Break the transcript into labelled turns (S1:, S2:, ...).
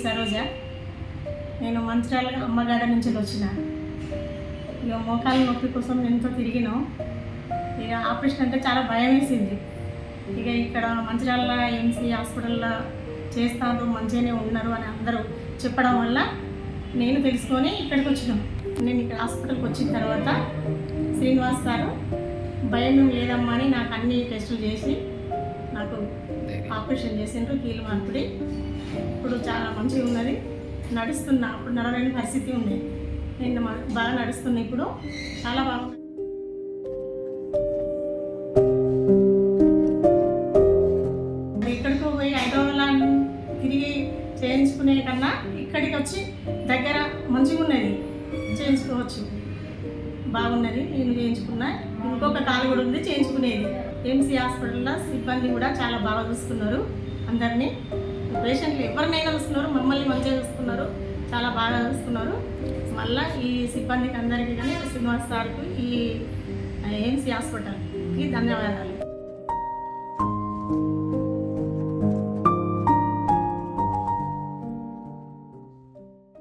S1: సరోజ. నేను మంచిర్యాల అమ్మగాడ నుంచి వచ్చిన. ఇక మోకాళ్ళ నొప్పి కోసం ఎంతో తిరిగినాం. ఇక ఆపరేషన్ అంటే చాలా భయం వేసింది. ఇక ఇక్కడ మంచిర్యాల ఎంసీ హాస్పిటల్లో చేస్తారు, మంచిగానే ఉన్నారు అని అందరూ చెప్పడం వల్ల నేను తెలుసుకొని ఇక్కడికి వచ్చినాం. నేను ఇక్కడ హాస్పిటల్కి వచ్చిన తర్వాత శ్రీనివాస్ సారు భయం లేదమ్మా అని నాకు అన్ని టెస్టులు చేసి నాకు ఆపరేషన్ చేసిండ్రు కీలు మార్పిడి. ఇప్పుడు చాలా మంచిగా ఉన్నది, నడుస్తున్నా. అప్పుడు నడవలేని పరిస్థితి ఉంది, నేను బాగా నడుస్తున్నా. ఇప్పుడు చాలా బాగుంది. ఎక్కడికో పోయి హైదరాబాద్ తిరిగి చేయించుకునే కన్నా ఇక్కడికి వచ్చి దగ్గర మంచిగా ఉన్నది, చేయించుకోవచ్చు. బాగున్నది, నేను చేయించుకున్నా. ఇంకొక కాలు కూడా ఉంది చేయించుకునేది. ఎంసీ హాస్పిటల్లో సిబ్బంది కూడా చాలా బాగా చూస్తున్నారు అందరినీ. పేషెంట్లు ఎవరినైనా చూస్తున్నారు, మమ్మల్ని మంచిగా చూస్తున్నారు, చాలా బాగా చూస్తున్నారు. మళ్ళీ ఈ సిబ్బందికి అందరికీ కానీ శ్రీనివాస్ సార్కు ఈ ఎంసీ హాస్పిటల్కి ధన్యవాదాలు.